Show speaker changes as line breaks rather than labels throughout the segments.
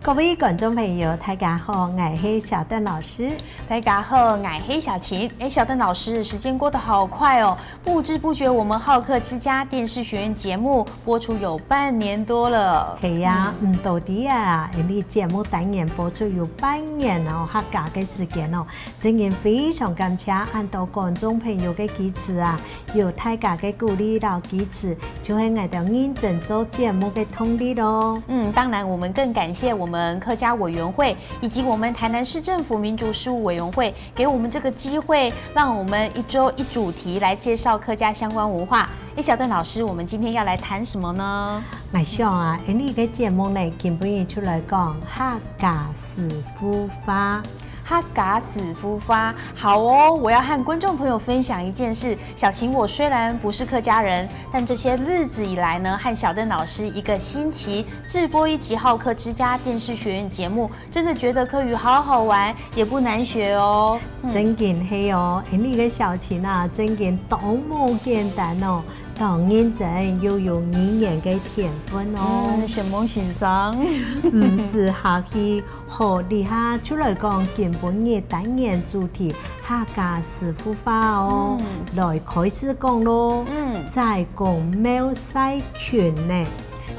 各位观众朋友，大家好，我是小邓老师。
大家好，我是小琴。小邓老师，时间过得好快哦，不知不觉我们好客之家电视学院节目播出有半年多了。
系呀，到底啊，你节目单元播出有半年哦，客家嘅时间哦，真然非常感谢很多观众朋友嘅支持啊，有大家嘅鼓励到支持，就係我哋認真做節目嘅動力咯。
當然我們更感謝我們客家委員會以及我們台南市政府民族事務委員會，給我們這個機會，讓我們一周一主題來介紹客家相關文化。小鄧老師，我們今天要來談什麼呢？
我想啊，呢個節目呢，根本出來講客家師傅話。
客家師傅話，好哦！我要和觀眾朋友分享一件事。小琴，我雖然不是客家人，但這些日子以來呢，和小鄧老師一個星期直播一集好客之家電視學院節目，真的覺得客語好好玩，也不難學哦。
真嘅係哦，呢個小琴啊，真嘅多麼簡單哦。當認真又有語言嘅天分哦，
什麼欣賞？
唔是客氣，好厲害出來講根本嘅單元主題客家師傅話哦，來開始講咯。在公廟西拳呢，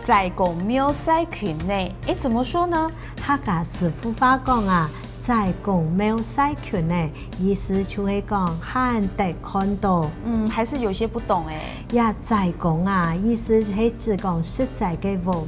在公廟西拳呢，怎麼說呢？
客家師傅話講啊。在公廟西拳呢，意思就係講罕得看到。
還是有些不懂
也在講啊，意思係指講實在嘅和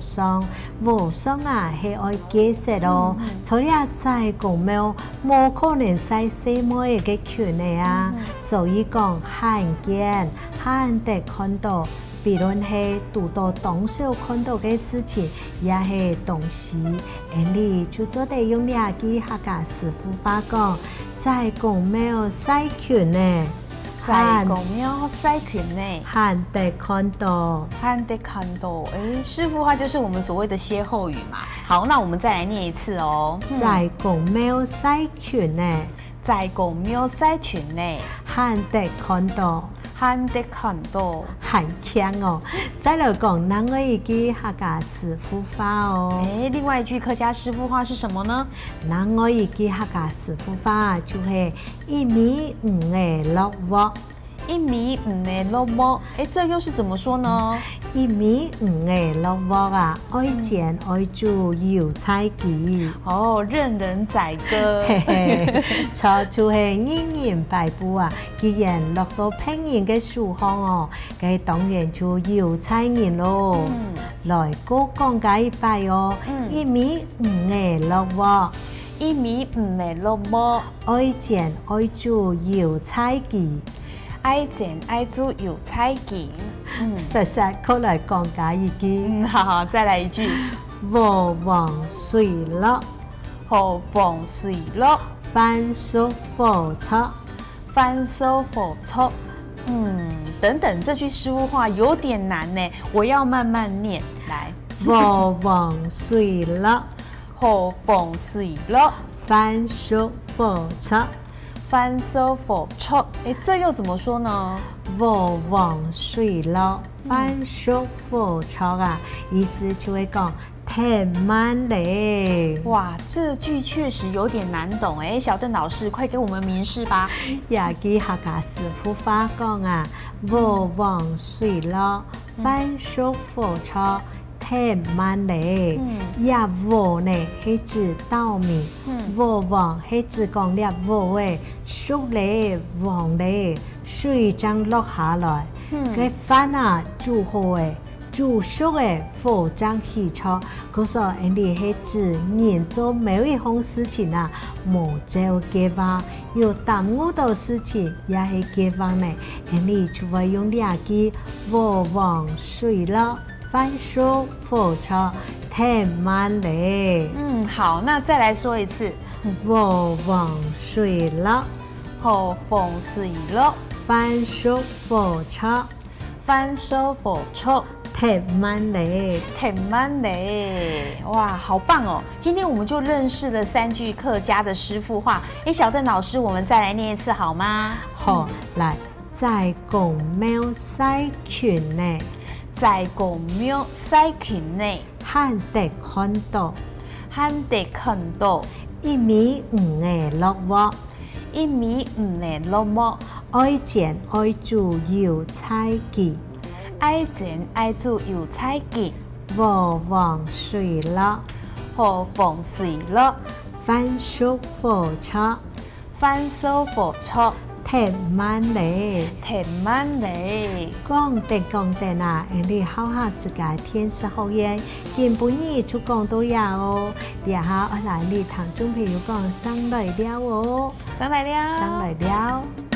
尚啊係愛解釋咯。所以在公廟冇可能使什麼嘅拳嘅啊，所以講罕見罕得看到。比論係讀到當時看到嘅事情，也係東西，你就做得用呢句客家師傅話講，在公廟西拳呢，
在公廟西拳呢，
罕得看到，
罕得看到。師傅話就是我們所謂的歇後語嘛。好，那我們再來念一次哦。
在公廟西拳呢，
在公廟西拳呢，
罕得看到。
罕得看到，
很強哦！再來講另外一句客家師傅話哦。
另外一句客家師傅話是什麼呢？
另外一句客家師傅話就係1.5米落鑊。1.5
米落鑊，這又是怎麼說呢
？1.5米落鑊啊，愛煎愛煮油菜雞。
任人宰割。
錯就係人人擺布啊！既然落到烹飪嘅廚房哦，佢當然就油菜人咯。來個講解一擺哦，1.5米落鑊。
1.5米落鑊，
愛煎愛煮油菜雞。
愛煎愛煮油菜雞，
實過來講解一句。
好，再來一句。
和黃水落，
和黃水落，
飯熟火炒，
飯熟火炒。等等，這句師傅話有點難呢，我要慢慢念。來，
和黃水落，
和黃水落，
飯熟火炒。
飯熟火炒，這又怎麼說呢？
和黃水落，飯熟火炒啊，意思就會講太慢嘞。
哇，這句確實有點難懂小鄧老師，快給我們明示吧。
也記客家師傅話講啊，和黃水落，飯熟火炒。太慢嘞，也和呢係指稻米，和黃係指講粒和誒，熟嘞黃嘞，水將落下來，個飯啊煮好誒，煮熟誒，火將起炒，嗰時候你係指人做每一項事情啊，冇做計劃，要耽誤到事情也係計劃呢，你就會用呢句和黃水落。飯熟火炒太慢嘞。
好，那再來說一次。
和黃水落，
和黃水落，
飯熟火炒，
飯熟火炒
太慢嘞，
太慢嘞。哇，好棒哦！今天我們就認識了3句客家的師傅話。小鄧老師，我們再來念一次好嗎？
好，來，在公廟西拳呢，
在公廟西拳呢，
罕得看到，
罕得看到
1.5米嘅落鑊，
1.5米嘅落寞，
愛煎愛煮油菜雞，
愛煎愛煮油菜雞，
和黃水落，
和放水落，
番薯火炒，
番薯火炒，
甜慢嚟。
甜慢嚟。
講定啊！你好好自己天使學員，見本日出講到呀哦，然後我嚟你聽眾朋友講，真來了哦，
等來了，
真來了。